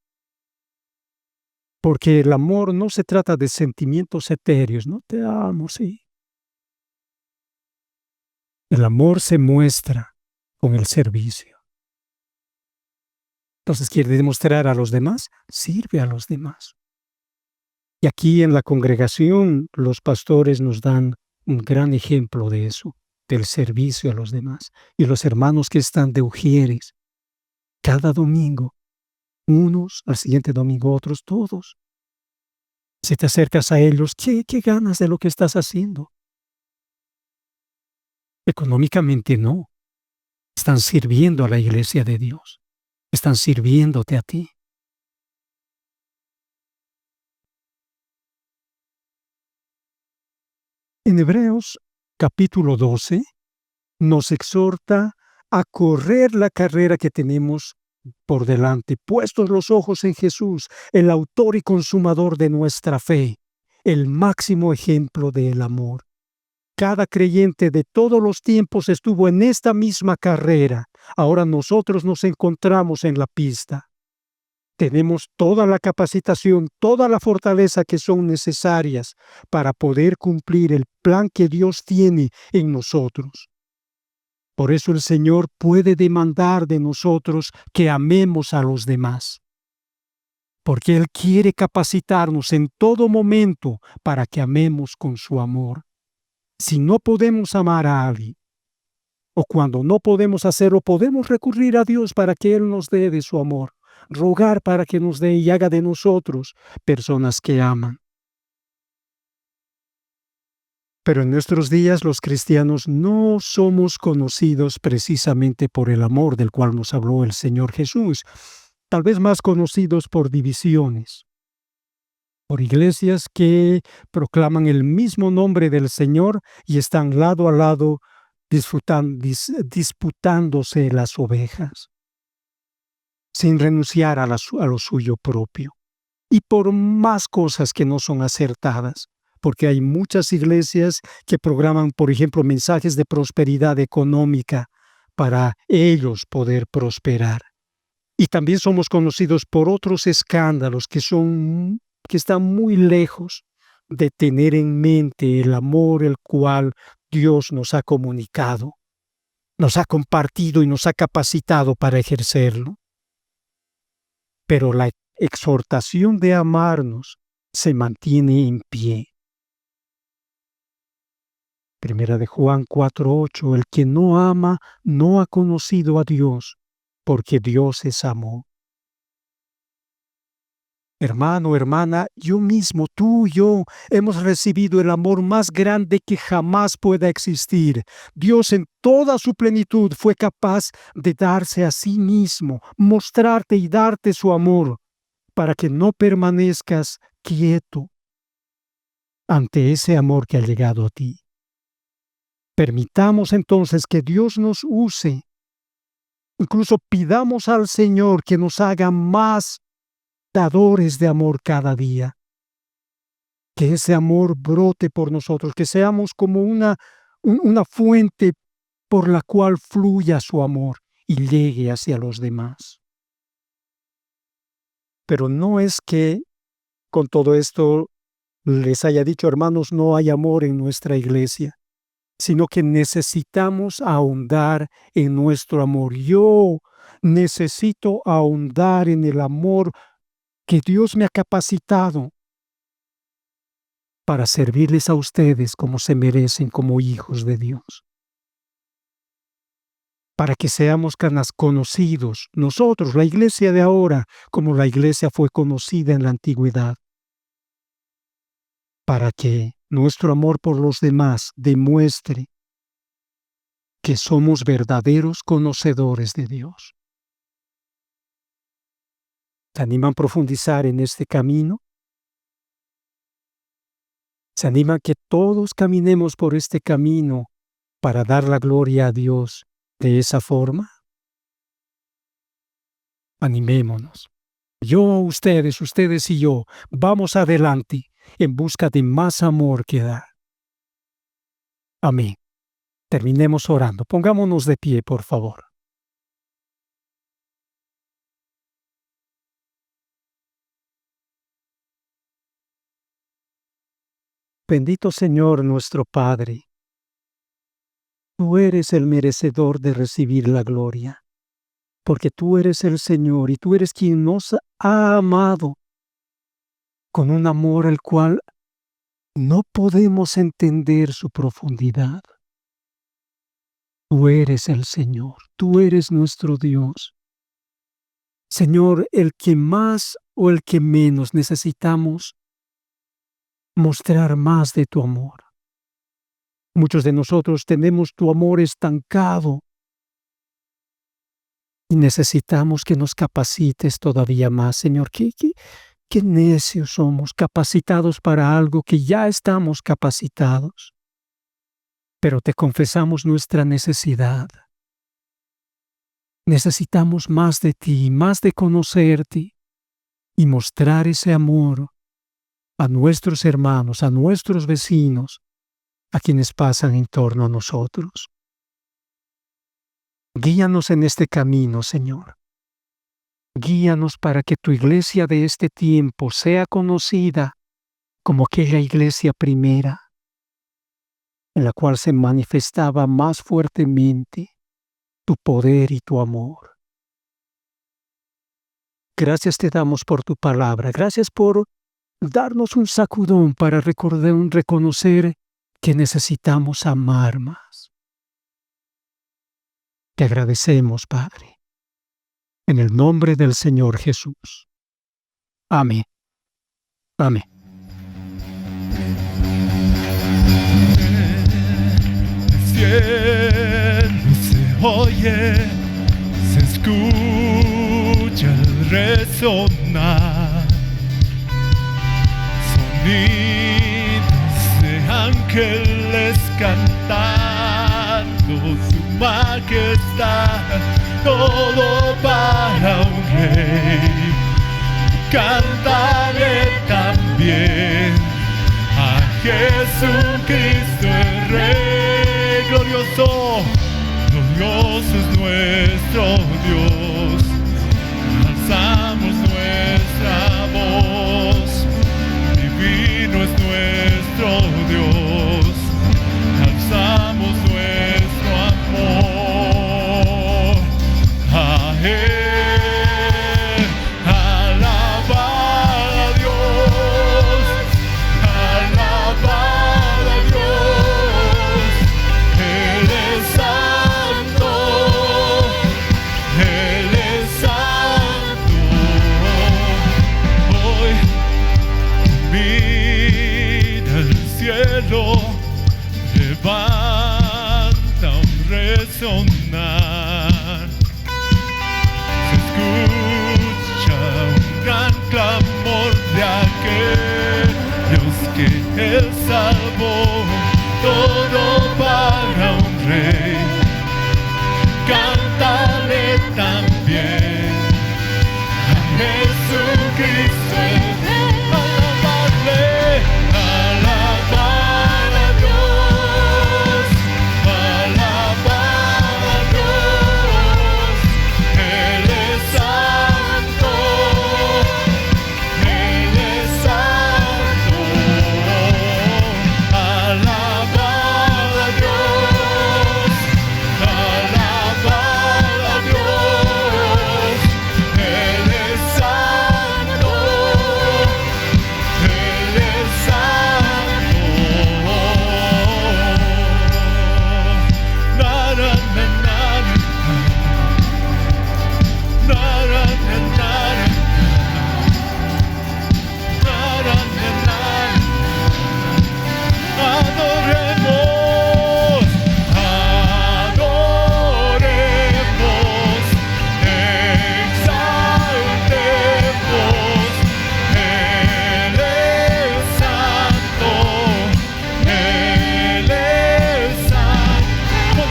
Porque el amor no se trata de sentimientos etéreos, no te amo, sí. El amor se muestra con el servicio. Entonces, ¿quiere demostrar a los demás? Sirve a los demás. Y aquí en la congregación los pastores nos dan un gran ejemplo de eso, del servicio a los demás. Y los hermanos que están de ujieres, cada domingo, unos, al siguiente domingo otros, todos. Si te acercas a ellos, ¿qué ganas de lo que estás haciendo? Económicamente no. Están sirviendo a la iglesia de Dios. Están sirviéndote a ti. En Hebreos capítulo 12 nos exhorta a correr la carrera que tenemos por delante, puestos los ojos en Jesús, el autor y consumador de nuestra fe, el máximo ejemplo del amor. Cada creyente de todos los tiempos estuvo en esta misma carrera. Ahora nosotros nos encontramos en la pista. Tenemos toda la capacitación, toda la fortaleza que son necesarias para poder cumplir el plan que Dios tiene en nosotros. Por eso el Señor puede demandar de nosotros que amemos a los demás. Porque Él quiere capacitarnos en todo momento para que amemos con su amor. Si no podemos amar a alguien, o cuando no podemos hacerlo, podemos recurrir a Dios para que Él nos dé de su amor, rogar para que nos dé y haga de nosotros personas que aman. Pero en nuestros días los cristianos no somos conocidos precisamente por el amor del cual nos habló el Señor Jesús, tal vez más conocidos por divisiones, por iglesias que proclaman el mismo nombre del Señor y están lado a lado disputándose las ovejas, sin renunciar a lo suyo propio, y por más cosas que no son acertadas, porque hay muchas iglesias que programan, por ejemplo, mensajes de prosperidad económica para ellos poder prosperar. Y también somos conocidos por otros escándalos que están muy lejos de tener en mente el amor el cual Dios nos ha comunicado, nos ha compartido y nos ha capacitado para ejercerlo. Pero la exhortación de amarnos se mantiene en pie. Primera de Juan 4:8, el que no ama no ha conocido a Dios, porque Dios es amor. Hermano, hermana, yo mismo, tú y yo, hemos recibido el amor más grande que jamás pueda existir. Dios en toda su plenitud fue capaz de darse a sí mismo, mostrarte y darte su amor, para que no permanezcas quieto ante ese amor que ha llegado a ti. Permitamos entonces que Dios nos use. Incluso pidamos al Señor que nos haga más dadores de amor cada día. Que ese amor brote por nosotros, que seamos como una fuente por la cual fluya su amor y llegue hacia los demás. Pero no es que con todo esto les haya dicho, hermanos, no hay amor en nuestra iglesia, sino que necesitamos ahondar en nuestro amor. Yo necesito ahondar en el amor que Dios me ha capacitado para servirles a ustedes como se merecen, como hijos de Dios. Para que seamos conocidos, nosotros, la iglesia de ahora, como la iglesia fue conocida en la antigüedad. Para que nuestro amor por los demás demuestre que somos verdaderos conocedores de Dios. ¿Se animan a profundizar en este camino? ¿Se animan que todos caminemos por este camino para dar la gloria a Dios de esa forma? Animémonos. Ustedes y yo, vamos adelante en busca de más amor que dar. Amén. Terminemos orando. Pongámonos de pie, por favor. Bendito Señor nuestro Padre, tú eres el merecedor de recibir la gloria, porque tú eres el Señor y tú eres quien nos ha amado con un amor al cual no podemos entender su profundidad. Tú eres el Señor, tú eres nuestro Dios. Señor, el que más o el que menos necesitamos mostrar más de tu amor. Muchos de nosotros tenemos tu amor estancado y necesitamos que nos capacites todavía más, Señor. Qué necios somos, capacitados para algo que ya estamos capacitados. Pero te confesamos nuestra necesidad. Necesitamos más de ti, más de conocerte y mostrar ese amor a nuestros hermanos, a nuestros vecinos, a quienes pasan en torno a nosotros. Guíanos en este camino, Señor. Guíanos para que tu iglesia de este tiempo sea conocida como aquella iglesia primera, en la cual se manifestaba más fuertemente tu poder y tu amor. Gracias te damos por tu palabra. Gracias por darnos un sacudón para reconocer que necesitamos amar más. Te agradecemos, Padre, en el nombre del Señor Jesús. Amén. Amén. Cielo se oye, se escucha el resonar, sonidos de ángeles cantando su majestad, todo para un rey. Cántale también a Jesucristo el Rey glorioso, glorioso es nuestro Dios. alzamos nuestra voz, divino es nuestro Dios, alzamos nuestro amor a Él, alabar a Dios, alabar a Dios, Él es santo, Él es santo. Hoy mira el cielo, levanta un resonar, se escucha un gran clamor de aquellos que Él salvó, todo para un rey. Cántale también a Jesucristo, alabarle, alabar a Dios, alabar a Dios, Él es santo, Él es santo, alabar a Dios, alabar a Dios, Él es santo, Él es santo. Na, na, na, na, na, na, na, na, na, na, na. Adoremos, adoremos, exaltemos, Él es santo, Él es santo.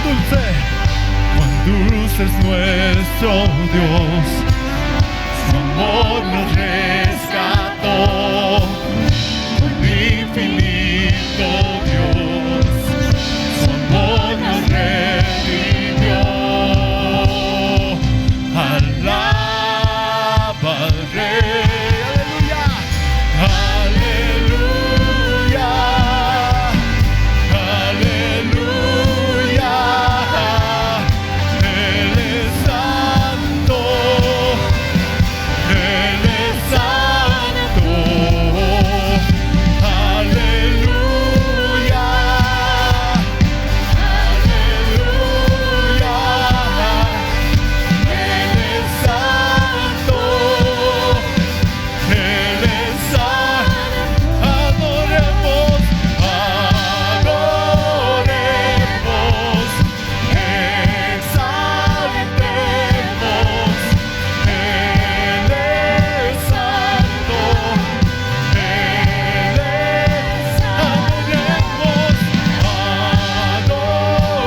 Cuán dulce es nuestro Dios, su amor nos rescató, un infinito Dios, su amor nos redimió. Alaba al Rey, aleluya, aleluya, aleluya. Él es santo, Él es santo, aleluya, aleluya, Él es santo, Él es santo. Adoremos, adoremos, exaltemos, Él es santo, Él es santo. Adoremos,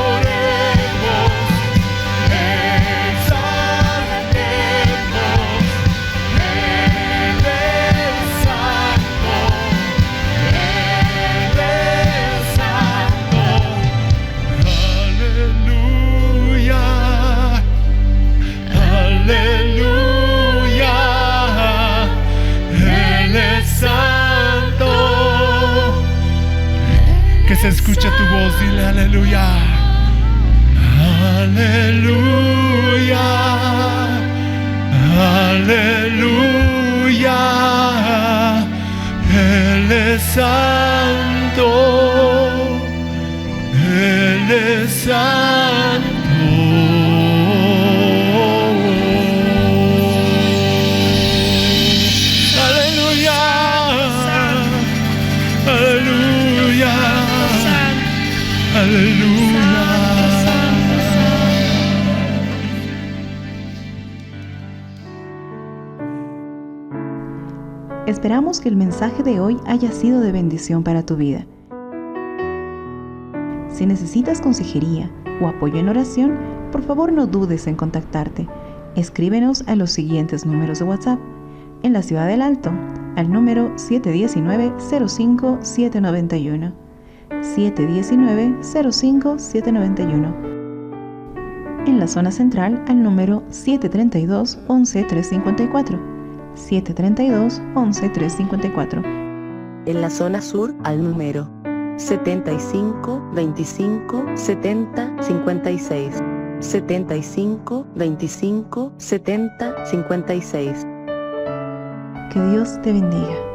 exaltemos, Él es santo, Él es santo. Aleluya, aleluya, Él es santo. Que se escuche tu voz, dile aleluya, aleluya, aleluya, Él es santo, Él es santo. Aleluya, aleluya, aleluya. Esperamos que el mensaje de hoy haya sido de bendición para tu vida. Si necesitas consejería o apoyo en oración, por favor no dudes en contactarte. Escríbenos a los siguientes números de WhatsApp. En la Ciudad del Alto, al número 719-05-791. 719-05-791. En la zona central al número 732-11354. 732-11354. En la zona sur al número 75 25 70 56. 75 25 70 56. Que Dios te bendiga.